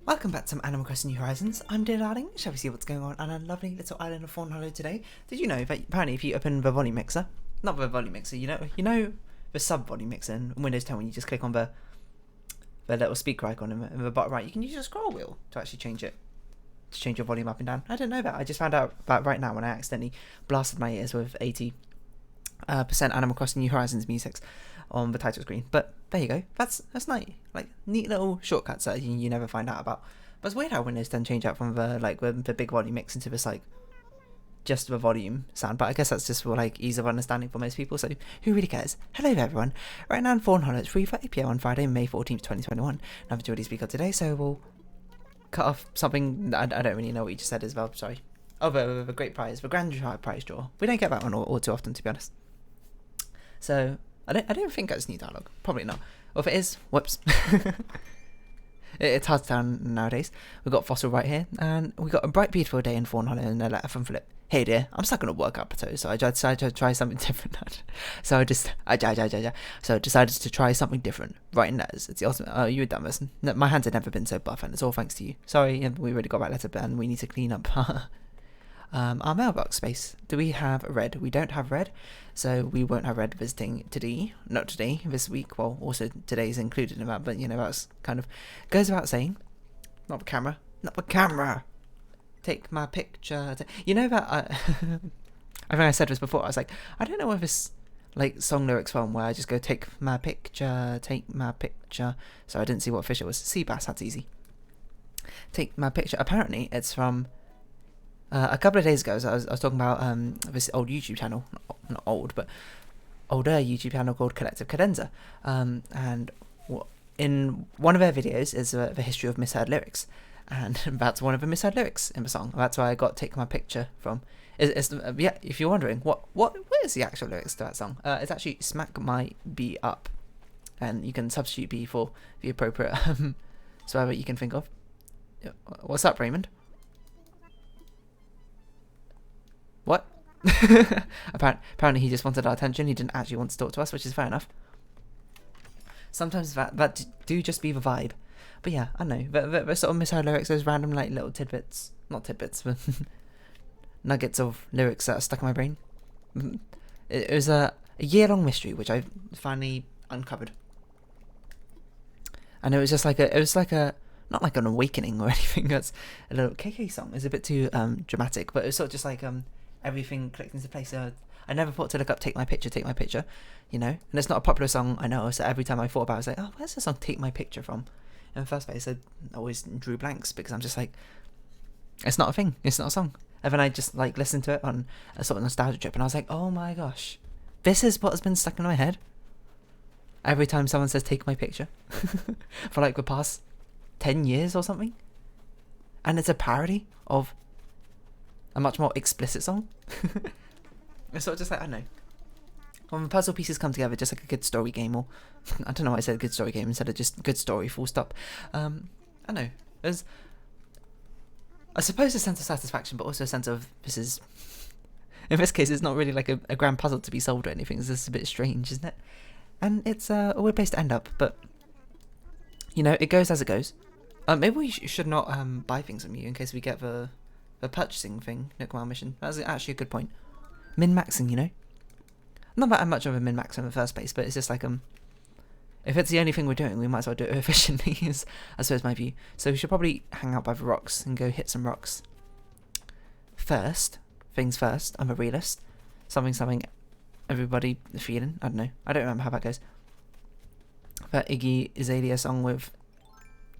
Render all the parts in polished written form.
Welcome back to Animal Crossing New Horizons. I'm dear darling. Shall we see what's going on a lovely little island of Fawnhollow today? Did you know that apparently if you open the volume mixer, not the volume mixer, you know the sub volume mixer in Windows 10 when you just click on the little speaker icon in the bottom right, you can use a scroll wheel to actually change it, to change your volume up and down. I didn't know that. I just found out about right now when I accidentally blasted my ears with 80% Animal Crossing New Horizons music on the title screen. But there you go. That's nice. Like neat little shortcuts that you never find out about. But it's weird how Windows 10 change out from the big volume mix into this just the volume sound. But I guess that's just for ease of understanding for most people. So who really cares? Hello everyone. Right now in Fawnhallow, it's 3:30 PM on Friday, May 14th, 2021. Nothing to really speak of today, so we'll cut off something. I don't really know what you just said as well. Sorry. Oh, the great prize, the grand prize draw. We don't get that one all too often, to be honest. So I don't think that's new dialogue. Probably not. Or if it is, whoops. It's hard to tell nowadays. We've got Fossil right here, and we got a bright, beautiful day in Fawnhollow, and a letter from Philip. Hey dear, I'm stuck on a workout plateau, so I decided to try something different. So I decided to try something different. Writing letters. It's the ultimate. Oh, you had done this. No, my hands had never been so buff, and it's all thanks to you. Sorry, we already got that letter, and we need to clean up our mailbox space. Do we have red? We don't have red, so we won't have red visiting today. Not today, this week. Well, also today's included in that, but that's kind of goes without saying. Not the camera. Not the camera. Take my picture. You know that I think I said this before. I was like, I don't know if this song lyrics from where I just go take my picture, take my picture. So I didn't see what fish it was. Sea bass. That's easy. Take my picture. Apparently, it's from. A couple of days ago, so I was talking about this old YouTube channel, not old, but older YouTube channel called Collective Cadenza, and in one of their videos is the history of misheard lyrics, and that's one of the misheard lyrics in the song. That's where I got "Take My Picture" from. Yeah, if you're wondering what is the actual lyrics to that song, it's actually "Smack my B up," and you can substitute B for the appropriate swear that you can think of. What's up, Raymond? What? Apparently he just wanted our attention. He didn't actually want to talk to us, which is fair enough. Sometimes that do just be the vibe. But yeah, I know. The sort of misheard lyrics, those random little tidbits. Not tidbits, but nuggets of lyrics that are stuck in my brain. It was a year-long mystery, which I finally uncovered. And it was just not like an awakening or anything. That's a little KK song. It's a bit too dramatic, but it was sort of just everything clicked into place. So I never thought to look up Take My Picture, and it's not a popular song, I know, so every time I thought about it, I was like, oh, where's the song Take My Picture from? In the first place, I always drew blanks, because I'm just like, it's not a thing, it's not a song. And then I just listened to it on a sort of nostalgia trip, and I was like, oh my gosh, this is what has been stuck in my head every time someone says Take My Picture, for the past 10 years or something. And it's a parody of a much more explicit song. It's sort of just I don't know. When the puzzle pieces come together, just like a good story game, or I don't know why I said good story game instead of just good story, full stop. I don't know. There's, I suppose, a sense of satisfaction, but also a sense of this is. In this case, it's not really a grand puzzle to be solved or anything. It's just a bit strange, isn't it? And it's a weird place to end up, but it goes as it goes. Maybe we should not buy things from you in case we get the purchasing thing, Nook Mile mission. That's actually a good point. Min-maxing, Not that I'm much of a min-maxer in the first place, but it's just if it's the only thing we're doing, we might as well do it efficiently, is I suppose my view. So we should probably hang out by the rocks and go hit some rocks. First, things first, I'm a realist. Something everybody feeling, I don't know. I don't remember how that goes. That Iggy Azalea song with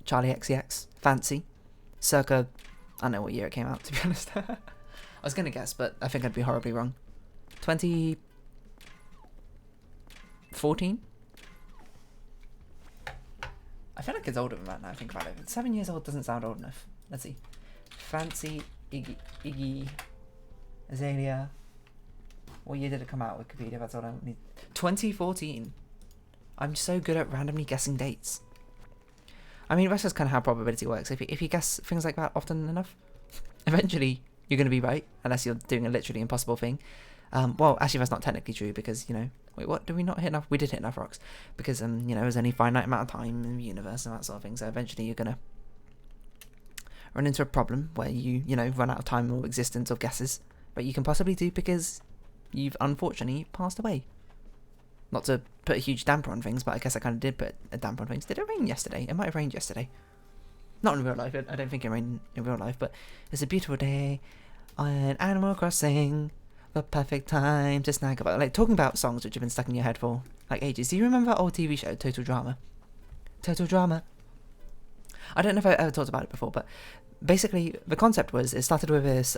Charlie XCX, Fancy, circa, I don't know what year it came out, to be honest. I was going to guess, but I think I'd be horribly wrong. 2014? I feel like it's older than that now I think about it. 7 years old doesn't sound old enough. Let's see. Fancy, Iggy Azalea. What year did it come out? Wikipedia, that's all I need. 2014. I'm so good at randomly guessing dates. I mean, that's just kind of how probability works. If you guess things like that often enough, eventually you're going to be right, unless you're doing a literally impossible thing. Well, actually, that's not technically true, because, wait, what? Did we not hit enough? We did hit enough rocks, because, there's only a finite amount of time in the universe and that sort of thing, so eventually you're going to run into a problem where you run out of time or existence of guesses, but you can possibly do because you've unfortunately passed away. Not to put a huge damper on things, but I guess I kind of did put a damper on things. Did it rain yesterday? It might have rained yesterday. Not in real life. I don't think it rained in real life, but it's a beautiful day on Animal Crossing. The perfect time to snag about. Like, talking about songs which have been stuck in your head for like ages. Do you remember that old TV show, Total Drama? Total Drama. I don't know if I ever talked about it before, but basically the concept was, it started with this,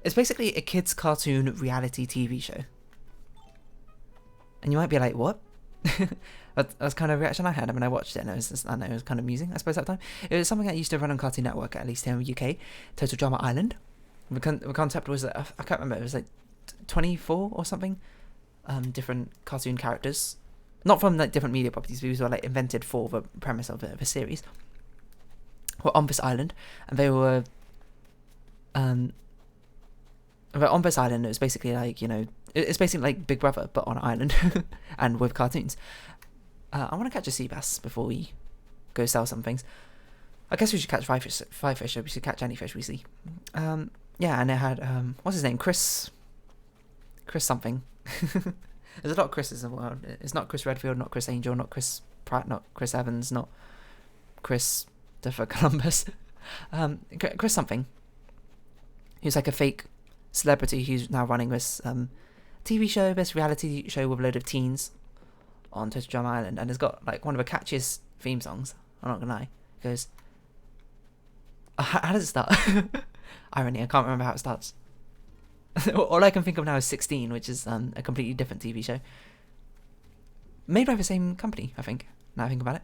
it's basically a kids cartoon reality TV show. And you might be like, what? That's kind of a reaction I had when I watched it, and it was just, I don't know, it was kind of amusing, I suppose, at the time. It was something that used to run on Cartoon Network, at least here in the UK, Total Drama Island. The concept was that, I can't remember, it was like 24 or something, different cartoon characters. Not from like different media properties, these were like invented for the premise of the series. Were on this island, and they were on this island. It was basically like, it's basically like Big Brother but on an island and with cartoons. I want to catch a sea bass before we go sell some things. I guess we should catch five fish. We should catch any fish we see. Yeah, and it had what's his name? Chris something. There's a lot of Chris's in the world. It's not Chris Redfield, not Chris Angel, not Chris Pratt, not Chris Evans, not Christopher Columbus. Chris something. He's like a fake celebrity who's now running this TV show, this reality show with a load of teens on Total Drama Island, and it's got like one of the catchiest theme songs. I'm not gonna lie. It goes. How does it start? Irony. I can't remember how it starts. All I can think of now is 16, which is a completely different TV show. Made by the same company, I think, now I think about it.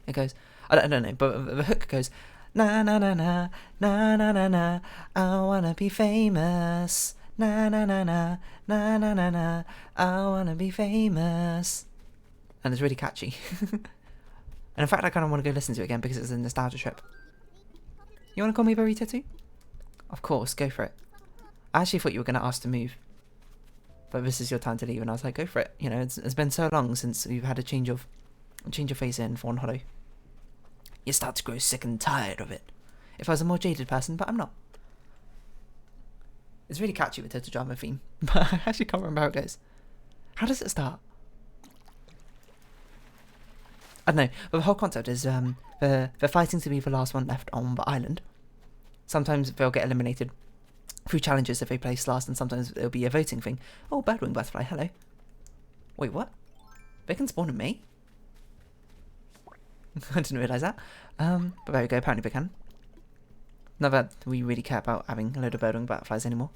It goes, I don't know, but the hook goes, na na na na, na na na na, I wanna be famous. Na na na na, na na na na, I wanna be famous. And it's really catchy. And in fact, I kind of want to go listen to it again because it's a nostalgia trip. You want to call me Burrito too? Of course, go for it. I actually thought you were going to ask to move, but this is your time to leave, and I was like, go for it. It's been so long since we've had a change of face in Fawnhollow. You start to grow sick and tired of it. If I was a more jaded person, but I'm not. It's really catchy with Total Drama theme, but I actually can't remember how it goes. How does it start? I don't know, but the whole concept is they're fighting to be the last one left on the island. Sometimes they'll get eliminated through challenges if they place last, and sometimes it'll be a voting thing. Oh, birdwing butterfly, hello. Wait, what? They can spawn in me? I didn't realise that. But there we go, apparently they can. Not that we really care about having a load of birdwing butterflies anymore.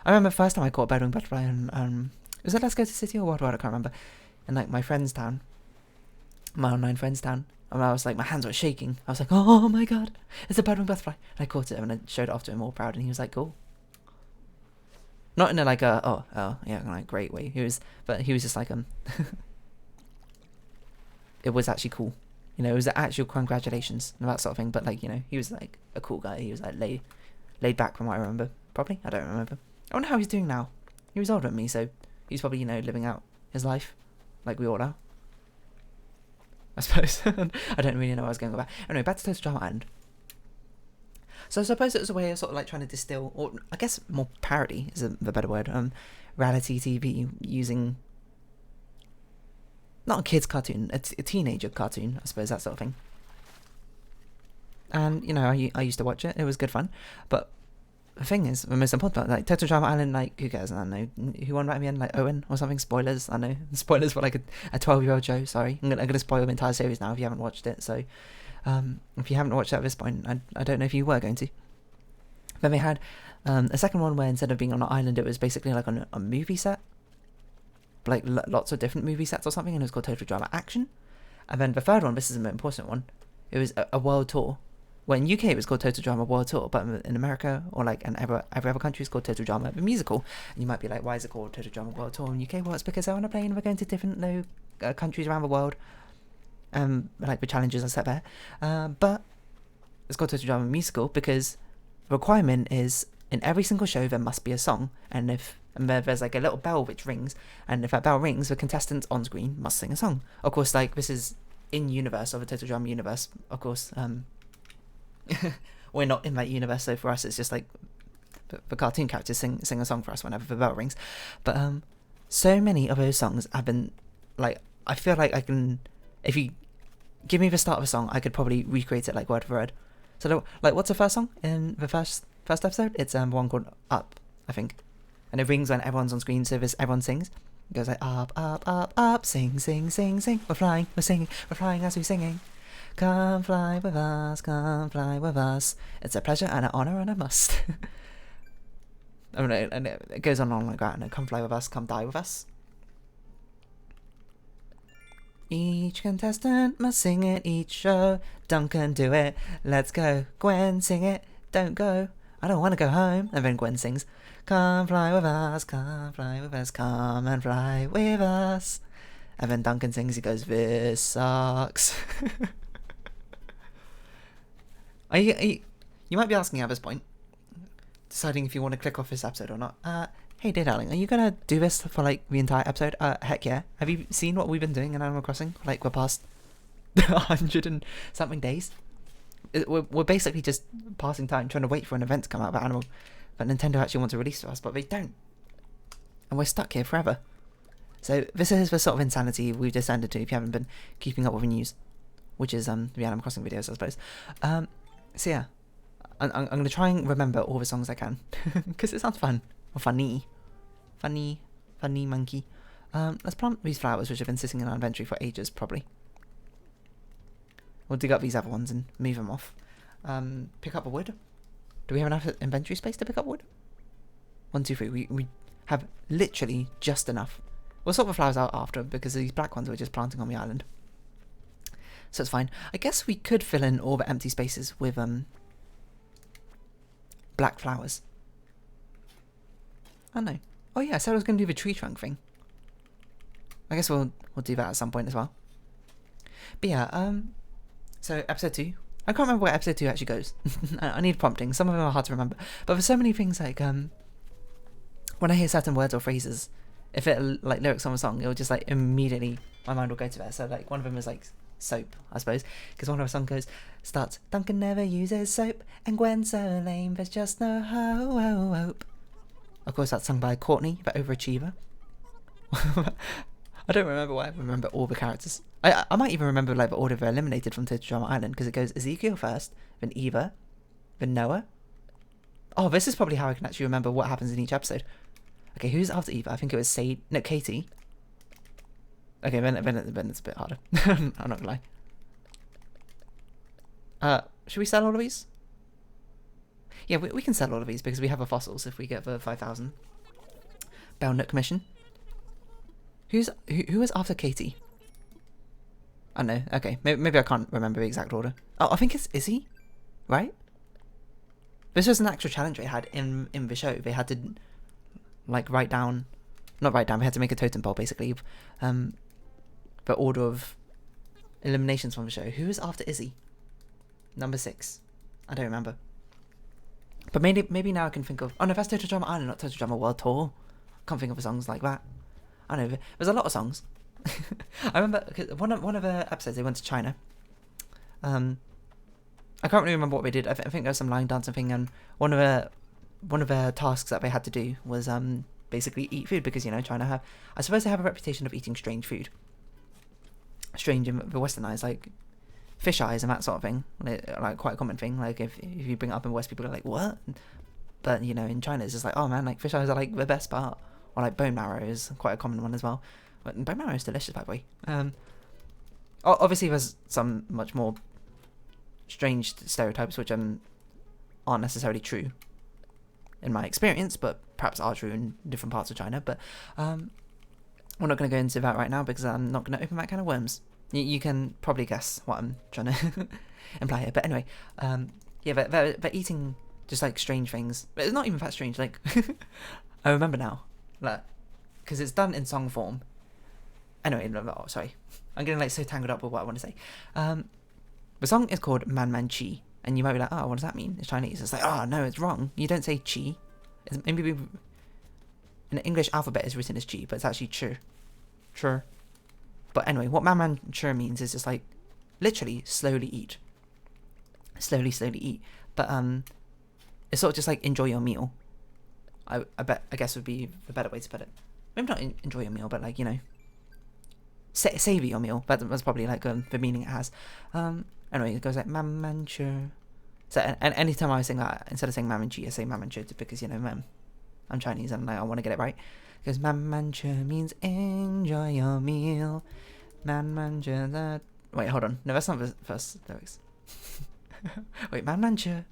I remember the first time I caught a birdwing butterfly in, was it Let's Go to City or Wild World? I can't remember. In like my friend's town. My online friend's town. And I was like, my hands were shaking. I was like, oh my god, it's a birdwing butterfly. And I caught it and I showed it off to him all proud, and he was like, cool. Not in a like a, oh yeah, like great way. But he was just like, it was actually cool. It was actual congratulations and that sort of thing. But like, he was like a cool guy. He was like laid back from what I remember. Probably, I don't remember. I wonder how he's doing now. He was older than me, so he's probably, living out his life like we all are, I suppose. I don't really know what I was going with that. Anyway, back to Total Drama Island. So I suppose it was a way of sort of like trying to distill, or I guess more parody is the better word, reality TV using not a kid's cartoon, a teenager cartoon, I suppose, that sort of thing. And, I used to watch it. It was good fun. But the thing is, the most important part, like Total Drama Island, like, who cares? I don't know. Who won right at the end? Like Owen or something? Spoilers. I know. Spoilers for like a 12-year-old Joe. Sorry. I'm gonna spoil the entire series now if you haven't watched it. So, if you haven't watched it at this point, I don't know if you were going to. Then they had a second one where instead of being on an island, it was basically like on a movie set. Like lots of different movie sets or something, and it was called Total Drama Action. And then the third one, this is the most important one, it was a world tour. Well, in UK it was called Total Drama World Tour, but in America, or like in every other country, it's called Total Drama the Musical. And you might be like, why is it called Total Drama World Tour in UK? Well, it's because they're on a plane and we're going to different countries around the world. Like the challenges are set there. But it's called Total Drama Musical because the requirement is in every single show there must be a song, and there's like a little bell which rings, and if that bell rings, the contestants on screen must sing a song. Of course, like this is in universe of a Total Drama universe. Of course, we're not in that universe, so for us it's just like the cartoon characters sing a song for us whenever the bell rings. But so many of those songs have been like, I feel like I can, if you give me the start of a song, I could probably recreate it like word for word. So like, what's the first song in the first episode? It's one called Up, I think, and it rings when everyone's on screen, so everyone sings. It goes like up, up, up, up, sing, sing, sing, sing. We're flying, we're singing, we're flying as we're singing. Come fly with us, come fly with us. It's a pleasure and an honour and a must. I mean, and it goes on like that. And come fly with us, come die with us. Each contestant must sing it each show. Duncan, do it. Let's go. Gwen, sing it. Don't go. I don't want to go home. And then Gwen sings, come fly with us, come fly with us, come and fly with us. And then Duncan sings, he goes, this sucks. You might be asking at this point, deciding if you want to click off this episode or not. Hey, dear darling, are you going to do this for like the entire episode? Heck yeah. Have you seen what we've been doing in Animal Crossing? Like, we're past 100 and something days. We're basically just passing time, trying to wait for an event to come out that Nintendo actually wants to release to us, but they don't. And we're stuck here forever. So this is the sort of insanity we've descended to if you haven't been keeping up with the news, which is the Animal Crossing videos, I suppose. So yeah, I'm going to try and remember all the songs I can, because it sounds fun, or funny monkey. Let's plant these flowers, which have been sitting in our inventory for ages, probably. We'll dig up these other ones and move them off. Pick up a wood. Do we have enough inventory space to pick up wood? 1, 2, 3. We have literally just enough. We'll sort the flowers out after, because these black ones we're just planting on the island. So it's fine. I guess we could fill in all the empty spaces with black flowers. I don't know. Oh yeah, I said I was going to do the tree trunk thing. I guess we'll do that at some point as well. But yeah, so episode 2. I can't remember where episode 2 actually goes. I need prompting. Some of them are hard to remember. But there's so many things like when I hear certain words or phrases, if it like lyrics on a song, it'll just like immediately my mind will go to there. So like one of them is like soap, I suppose, because one of the song starts, Duncan never uses soap, and Gwen's so lame, there's just no hope. Of course, that's sung by Courtney, the overachiever. I don't remember why I remember all the characters. I might even remember like the order they're eliminated from Total Drama Island, because it goes Ezekiel first, then Eva, then Noah. Oh, this is probably how I can actually remember what happens in each episode. Okay, who's after Eva? I think it was Katie. Okay, then it's a bit harder. I'm not gonna lie. Should we sell all of these? Yeah, we can sell all of these because we have a fossils if we get the 5,000 Bell Nook commission. Who is after Katie? I don't know. Okay, maybe I can't remember the exact order. Oh, I think it's Izzy, right? This was an actual challenge they had in the show. They had to like not write down. They had to make a totem pole basically. The order of eliminations from the show. Who is after Izzy? Number 6. I don't remember. But maybe now I can think of. Oh no, that's Total Drama Island, not Total Drama World Tour. Can't think of songs like that. I don't know. There's a lot of songs. I remember one of the episodes they went to China. I can't really remember what they did. I think there was some line dancing thing, and one of the tasks that they had to do was basically eat food, because China I suppose they have a reputation of eating strange food. Strange in the Western eyes, like fish eyes and that sort of thing, like quite a common thing. Like if you bring it up in West, people are like, what? But in China it's just like, oh man, like fish eyes are like the best part. Or like bone marrow is quite a common one as well. But bone marrow is delicious, by the way. Obviously there's some much more strange stereotypes which aren't necessarily true in my experience, but perhaps are true in different parts of China. But we're not going to go into that right now, because I'm not going to open that kind of worms. You can probably guess what I'm trying to imply here. But anyway, yeah, they're eating just like strange things. But it's not even that strange. Like, I remember now, like, because it's done in song form. Anyway, sorry, I'm getting like so tangled up with what I want to say. The song is called Man Man Chi, and you might be like, oh, what does that mean? It's Chinese. It's like, oh no, it's wrong. You don't say chi. It's maybe in the English alphabet is written as chi, but it's actually chur. But anyway, what Man Man chur means is just like literally slowly eat. Slowly eat. But it's sort of just like enjoy your meal. I guess would be the better way to put it. Maybe not enjoy your meal, but like, you know, savor your meal. That's probably like the meaning it has. Anyway, it goes like mam manchu. So and anytime I sing that, instead of saying mam manchu, I say mam manchu because, you know, I'm Chinese and I want to get it right. Because mam manchu means enjoy your meal. Man manchu that. Wait, hold on. No, that's not the first lyrics. Wait, man manchu.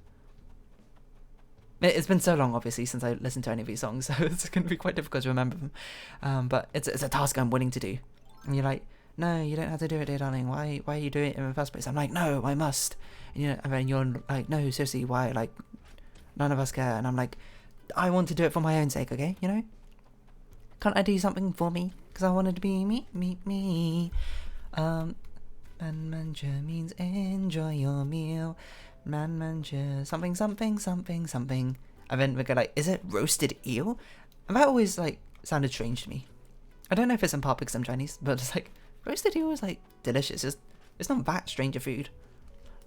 It's been so long, obviously, since I listened to any of these songs, so it's going to be quite difficult to remember them. But it's a task I'm willing to do. And you're like, no, you don't have to do it, dear darling. Why are you doing it in the first place? I'm like, no, I must. And then you're like, no, seriously, why? Like, none of us care. And I'm like, I want to do it for my own sake, okay? You know? Can't I do something for me? Because I wanted to be me. Man mancha means enjoy your meal. Man mancha something. And then we go like, is it roasted eel? And that always like sounded strange to me. I don't know if it's in part because I'm Chinese, but it's like roasted eel is like delicious. It's not that strange a food.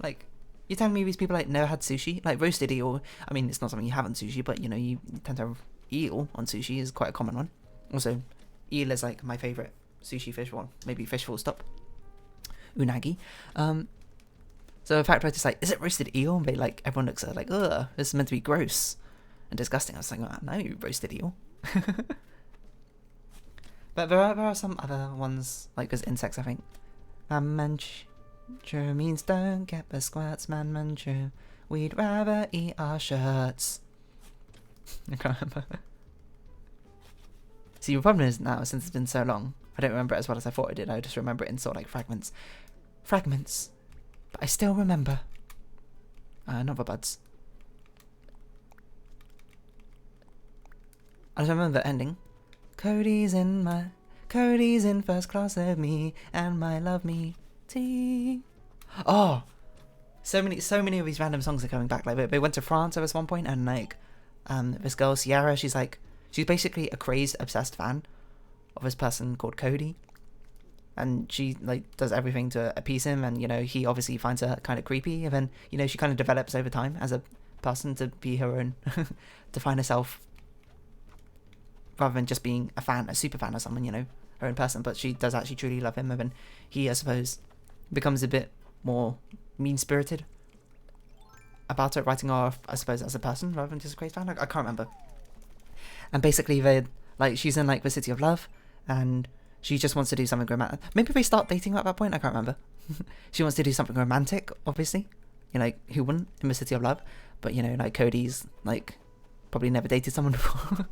Like, you're telling me these people like never had sushi? Like roasted eel, I mean, it's not something you have on sushi, but you know, you tend to have eel on sushi is quite a common one. Also, eel is like my favourite sushi fish one. Maybe fish full stop. Unagi. So the fact I was just like, is it roasted eel? And they like, everyone looks at it like, ugh, this is meant to be gross and disgusting. I was like, oh, no, roasted eel. But there are some other ones, like as insects, I think. Man manchu means don't get the squirts, man manchu. We'd rather eat our shirts. I can't remember. See, the problem is now, since it's been so long, I don't remember it as well as I thought I did. I just remember it in sort of like fragments. But I still remember. Not the buds. I just remember the ending. Cody's in first class with me, and my love me tea. Oh, so many of these random songs are coming back. Like they went to France at one point, and like, this girl Sierra, she's basically a crazed, obsessed fan of this person called Cody, and she like does everything to appease him, and you know he obviously finds her kind of creepy, and then you know she kind of develops over time as a person to be her own, to find herself. Rather than just being a super fan of someone, you know, her own person, but she does actually truly love him, and then he, I suppose, becomes a bit more mean-spirited about it, writing her off, I suppose, as a person, rather than just a crazy fan. I can't remember. And basically, she's in, like, the City of Love, and she just wants to do something romantic. Maybe they start dating at that point, I can't remember. She wants to do something romantic, obviously. You know, like, who wouldn't in the City of Love? But, you know, like, Cody's, like, probably never dated someone before.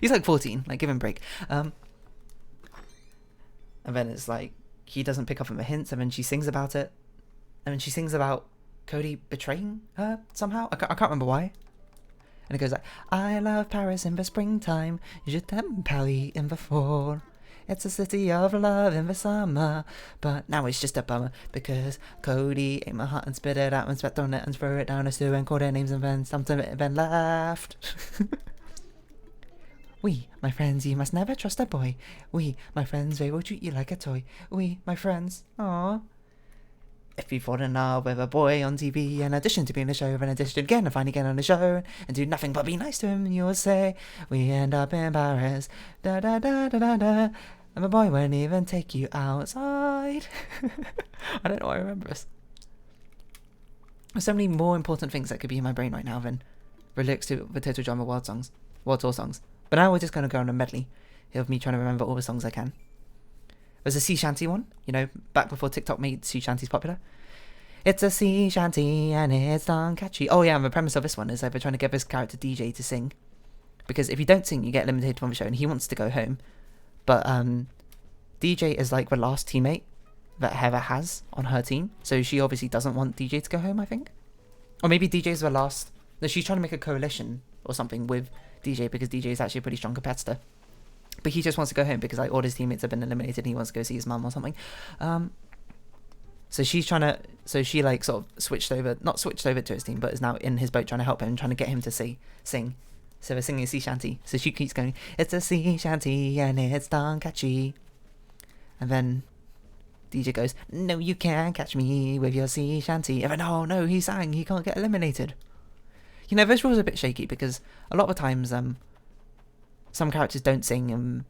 He's like 14, like give him a break. And then it's like he doesn't pick up on the hints, and then she sings about it, and then she sings about Cody betraying her somehow. I can't remember why. And it goes like, I love Paris in the springtime, je t'aime Paris in the fall. It's a city of love in the summer, but now it's just a bummer because Cody ate my heart and spit it out and spat on it and threw it down a sewer and called her names and then stumped it and then laughed. We, my friends, you must never trust a boy. We, my friends, they will treat you like a toy. We, my friends, aww. If you fall in love with a boy on TV, in addition to being on the show, in addition again and finally get on the show, and do nothing but be nice to him, you will say, we end up in Paris, da da da da da da, and the boy won't even take you outside. I don't know why I remember this. There's so many more important things that could be in my brain right now than the lyrics to the Total Drama World Tour songs. But now we're just going to go on a medley of me trying to remember all the songs I can. There's a sea shanty one, you know, back before TikTok made sea shanties popular. It's a sea shanty and it's darn catchy. Oh yeah, and the premise of this one is that they're trying to get this character DJ to sing. Because if you don't sing, you get eliminated from the show, and he wants to go home. But DJ is like the last teammate that Heather has on her team. So she obviously doesn't want DJ to go home, I think. Or maybe DJ's the last... No, she's trying to make a coalition or something with DJ, because DJ is actually a pretty strong competitor, but he just wants to go home because like all his teammates have been eliminated and he wants to go see his mum or something. So she like sort of not switched over to his team, but is now in his boat trying to help him, trying to get him to sing. So they're singing a sea shanty, so she keeps going, it's a sea shanty and it's darn catchy, and then DJ goes, "No, you can't catch me with your sea shanty." And then, oh no, he sang, he can't get eliminated. You know, this rule's a bit shaky because a lot of times, some characters don't sing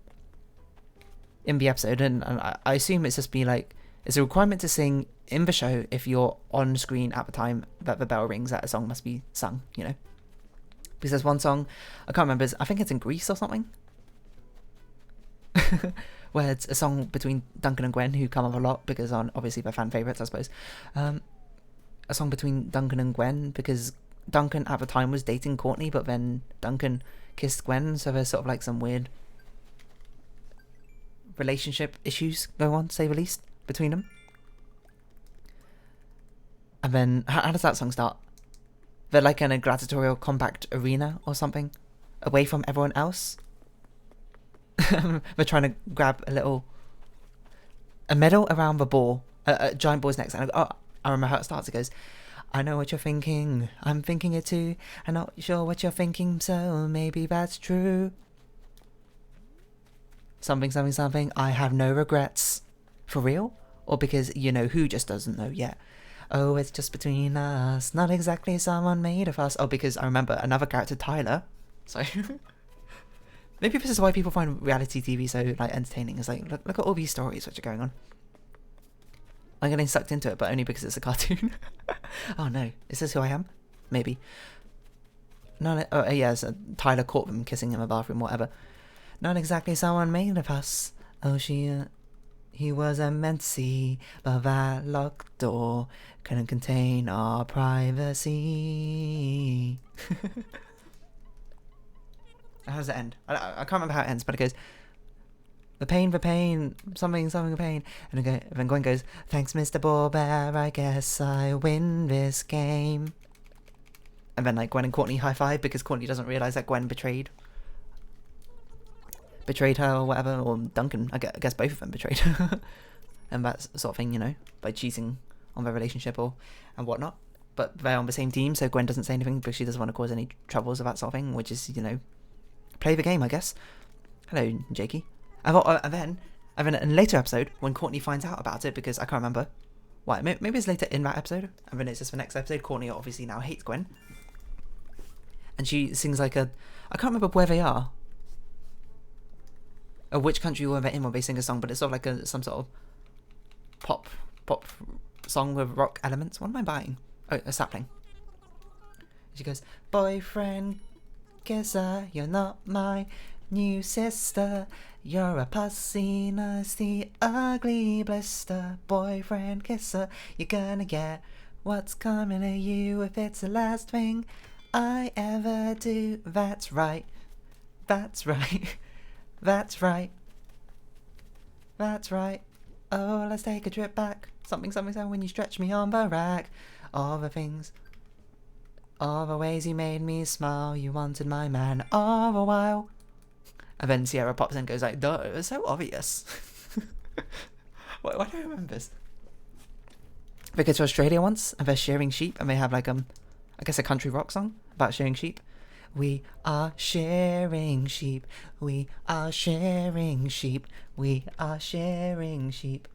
in the episode, and I assume it's just be like, it's a requirement to sing in the show if you're on screen at the time that the bell rings that a song must be sung, you know. Because there's one song, I can't remember, I think it's in Greece or something, where it's a song between Duncan and Gwen, who come up a lot because obviously they're fan favourites, I suppose. A song between Duncan and Gwen because Duncan at the time was dating Courtney, but then Duncan kissed Gwen, so there's sort of like some weird relationship issues going on, to say the least, between them. And then, how does that song start? They're like in a gladiatorial compact arena or something, away from everyone else. They're trying to grab a medal around the ball, a giant ball's next. And I remember how it starts. It goes, "I know what you're thinking, I'm thinking it too. I'm not sure what you're thinking, so maybe that's true. Something, something, something, I have no regrets." For real? Or because you know who just doesn't know yet? "Oh, it's just between us, not exactly someone made of us." Oh, because I remember another character, Tyler. So maybe this is why people find reality TV so like entertaining. It's like, look at all these stories which are going on. I'm getting sucked into it, but only because it's a cartoon. Oh no, is this who I am? Maybe. No, oh yeah, so Tyler caught them kissing in the bathroom, whatever. "Not exactly someone made of us. Oh, he wasn't meant to see, but that locked door couldn't contain our privacy." How does it end? I can't remember how it ends, but it goes, the pain, something, something, pain. And then Gwen goes, "Thanks, Mr. Ballbear, I guess I win this game." And then like Gwen and Courtney high five because Courtney doesn't realise that Gwen betrayed her or whatever, or Duncan, I guess both of them betrayed her. And that sort of thing, you know, by cheating on their relationship and whatnot. But they're on the same team, so Gwen doesn't say anything because she doesn't want to cause any troubles or that sort of thing, which is, you know, play the game, I guess. Hello, Jakey. And then in a later episode, when Courtney finds out about it, because I can't remember why, maybe it's later in that episode, and then it's just the next episode, Courtney obviously now hates Gwen. And she sings like I can't remember where they are, or which country were they in when they sing a song, but it's sort of like some sort of pop song with rock elements. What am I buying? Oh, a sapling. She goes, "Boyfriend kisser, you're not my new sister. You're a pussy, nasty, ugly blister. Boyfriend kisser, you're gonna get what's coming to you if it's the last thing I ever do." That's right. That's right. That's right. That's right. "Oh, let's take a trip back. Something, something, something, when you stretch me on the rack. All the things, all the ways you made me smile. You wanted my man all the while." And then Sierra pops in and goes like, "Duh, it was so obvious." Why do I remember this? They go to Australia once, and they're shearing sheep, and they have like I guess a country rock song about shearing sheep. "We are shearing sheep. We are shearing sheep. We are shearing sheep.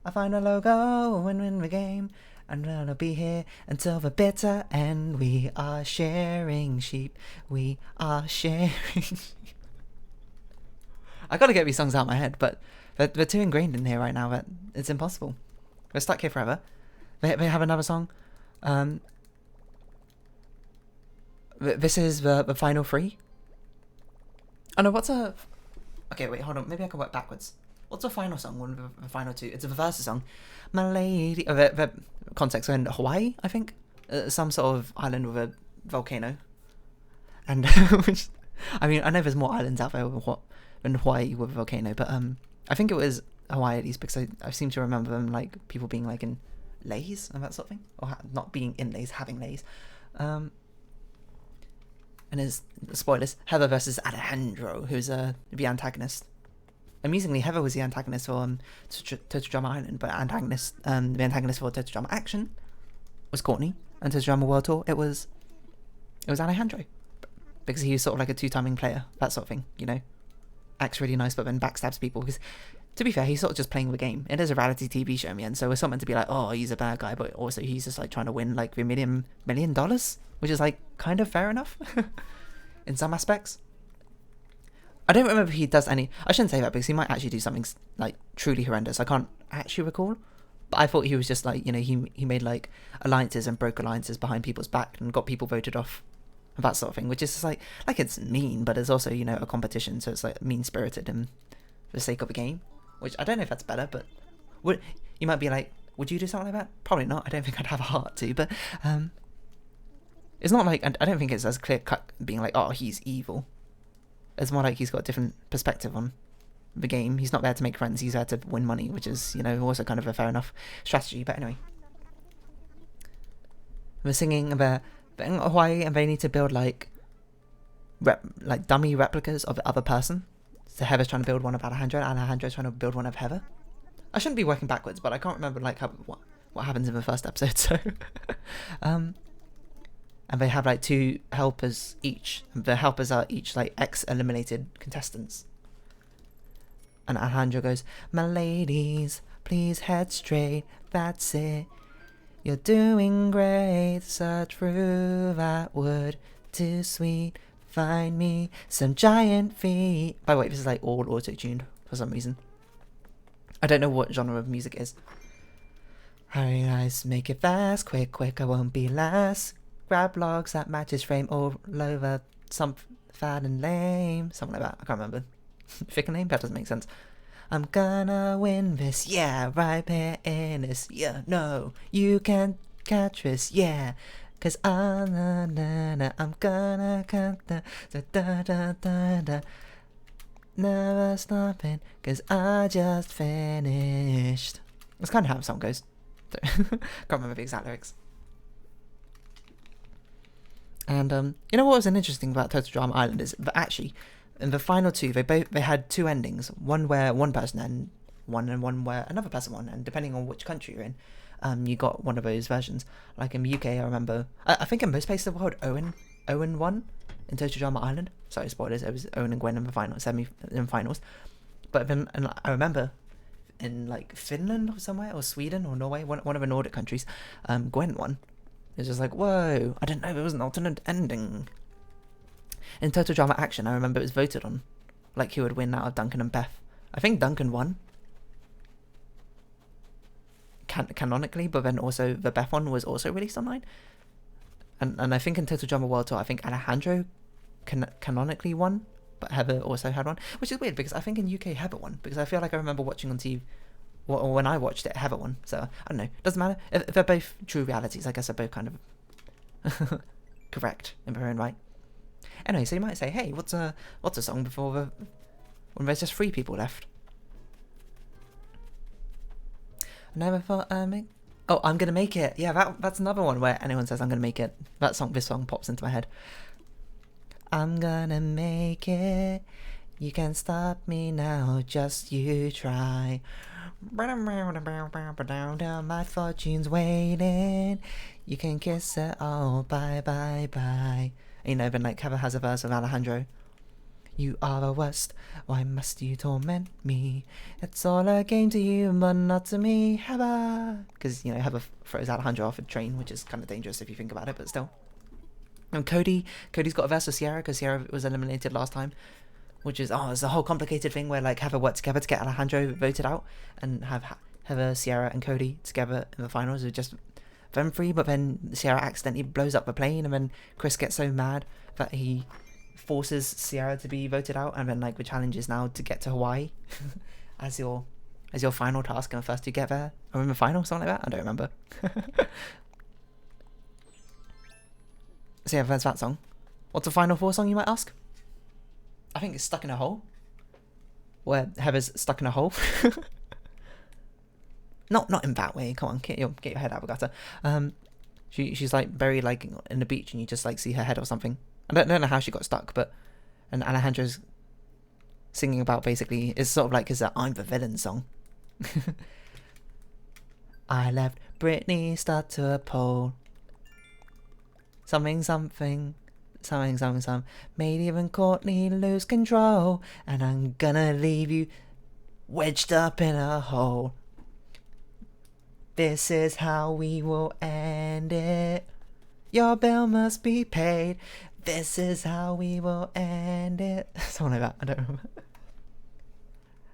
I find a logo and win the game, and I'll be here until the bitter end. We are shearing sheep. We are shearing sheep." I gotta get these songs out of my head, but they're too ingrained in here right now that it's impossible. We're stuck here forever. They have another song. This is the final three. Oh no, okay, wait, hold on. Maybe I can work backwards. What's the final song? One of the final two. It's a Versus song. "My lady." The context in Hawaii, I think. Some sort of island with a volcano. And which, I mean, I know there's more islands out there than Hawaii with a volcano, but I think it was Hawaii at least because I seem to remember them like people being like in lays and that sort of thing, or not being in lays, having lays. And as spoilers, Heather versus Alejandro, who's the antagonist. Amusingly, Heather was the antagonist for Total Drama Island, but the antagonist for Total Drama Action was Courtney, and Total Drama World Tour it was Alejandro, because he was sort of like a two-timing player, that sort of thing, you know. Acts really nice, but then backstabs people because to be fair, he's sort of just playing the game. It is a reality TV show in the end, so we're something to be like, oh, he's a bad guy, but also he's just like trying to win like the $1 million, which is like kind of fair enough in some aspects. I don't remember if he does any. I shouldn't say that because he might actually do something like truly horrendous. I can't actually recall, but I thought he was just like, you know, he made like alliances and broke alliances behind people's back and got people voted off, and that sort of thing. Which is just like it's mean, but it's also, you know, a competition, so it's like mean spirited and for the sake of the game. Which I don't know if that's better, but you might be like, would you do something like that? Probably not. I don't think I'd have a heart to, but it's not like, I don't think it's as clear cut being like, oh, he's evil. It's more like he's got a different perspective on the game. He's not there to make friends, he's there to win money, which is, you know, also kind of a fair enough strategy. But anyway, we're singing about in Hawaii, and they need to build like dummy replicas of the other person. So Heather's trying to build one of Alejandro, and Alejandro's trying to build one of Heather. I shouldn't be working backwards, but I can't remember like what happens in the first episode. So, and they have like 2 helpers each. The helpers are each like ex-eliminated contestants. And Alejandro goes, "My ladies, please head straight. That's it. You're doing great. Search through that wood too sweet. Find me some giant feet." By the way, this is like all auto-tuned for some reason. I don't know what genre of music it is. Hurry guys, make it fast, quick, I won't be last. Grab logs that match his frame all over, some fat and lame. Something like that, I can't remember. Thick and lame? That doesn't make sense. I'm gonna win this, yeah, right here in this, yeah, no, you can't catch this, yeah. Cause I'm gonna cut the never stopping, cause I just finished. That's kind of how the song goes. Can't remember the exact lyrics. And you know what was interesting about Total Drama Island is that actually in the final 2 they had 2 endings. One where one person and one where another person won, and depending on which country you're in, you got one of those versions. Like in the UK, I remember, I think in most places of the world, Owen won in Total Drama Island. Sorry, spoilers, it was Owen and Gwen in the semi-finals. But then, and I remember in like Finland or somewhere, or Sweden or Norway, one of the Nordic countries, Gwen won. It's just like, whoa, I didn't know there was an alternate ending. In Total Drama Action, I remember it was voted on, like who would win out of Duncan and Beth. I think Duncan won. Canonically, but then also the Beth one was also released online, and I think in Total Drama World Tour, I think Alejandro canonically won, but Heather also had one, which is weird because I think in UK Heather won, because I feel like I remember watching on TV, or when I watched it, Heather won. So I don't know, doesn't matter. If they're both true realities, I guess they're both kind of correct in their own right. Anyway, so you might say, hey, what's a song before when there's just 3 people left? I never thought I'd make... Oh, I'm gonna make it. Yeah, that's another one where anyone says I'm gonna make it. This song pops into my head. I'm gonna make it. You can't stop me now, just you try. My fortune's waiting. You can kiss it all. Bye, bye, bye. You know, then like Heather has a verse of Alejandro. You are the worst, why must you torment me? It's all a game to you, but not to me, Heather. Because, you know, Heather throws Alejandro off a train, which is kind of dangerous if you think about it, but still. And Cody's got a verse with Sierra, because Sierra was eliminated last time. Which is, it's a whole complicated thing where, like, Heather worked together to get Alejandro voted out, and have Heather, Sierra, and Cody together in the finals with just them 3, but then Sierra accidentally blows up the plane, and then Chris gets so mad that he forces Sierra to be voted out, and then like the challenge is now to get to Hawaii as your final task, and first you get there, or in the final, something like that, I don't remember. So yeah, there's that song. What's the Final 4 song, you might ask? I think it's Stuck in a Hole, where Heather's stuck in a hole. Not in that way, come on, get your head out of the gutter. She's like buried like in the beach, and you just like see her head or something. I don't know how she got stuck, but and Alejandro's singing about, basically, it's sort of like his I'm the Villain song. I left Britney stuck to a pole. Something, made even Courtney lose control, and I'm gonna leave you wedged up in a hole. This is how we will end it. Your bill must be paid. This is how we will end it. Something like that, I don't remember.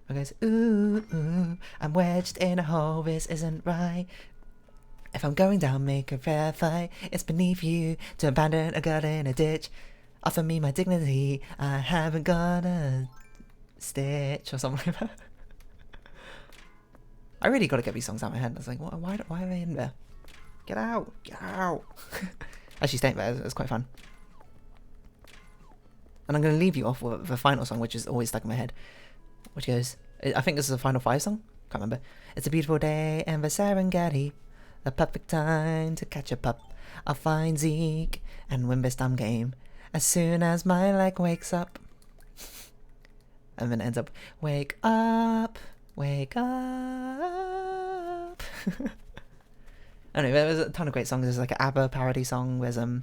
It goes, ooh, ooh, I'm wedged in a hole, this isn't right. If I'm going down, make a fair fight. It's beneath you to abandon a girl in a ditch. Offer me my dignity, I haven't got a stitch, or something like that. I really gotta get these songs out of my head. I was like, why are they in there? Get out, get out. Actually staying there, it's quite fun. And I'm gonna leave you off with the final song, which is always stuck in my head. Which goes, I think this is the final 5 song? Can't remember. It's a beautiful day in the Serengeti. The perfect time to catch a pup. I'll find Zeke and win this damn game as soon as my leg wakes up. And then it ends up, wake up, wake up. Anyway, there's a ton of great songs. There's like an ABBA parody song. There's I can't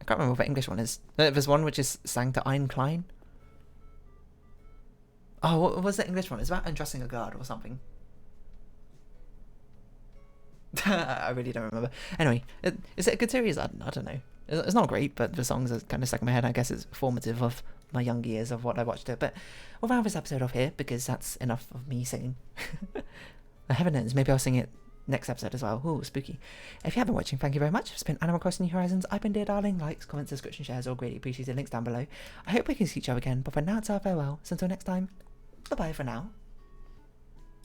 remember what the English one is. There's one which is sang to Ein Klein. Oh, what was the English one? It's about undressing a guard or something. I really don't remember. Anyway, is it a good series? I don't know. It's not great, but the songs are kind of stuck in my head. I guess it's formative of my young years of what I watched it. But we'll round this episode off here because that's enough of me singing. Heaven knows, maybe I'll sing it next episode as well. Ooh, spooky. If you have been watching, thank you very much. It's been Animal Crossing New Horizons. I've been Dear Darling. Likes, comments, subscription, shares, all greatly appreciated. Links down below. I hope we can see each other again, but for now it's our farewell. So until next time, bye-bye for now.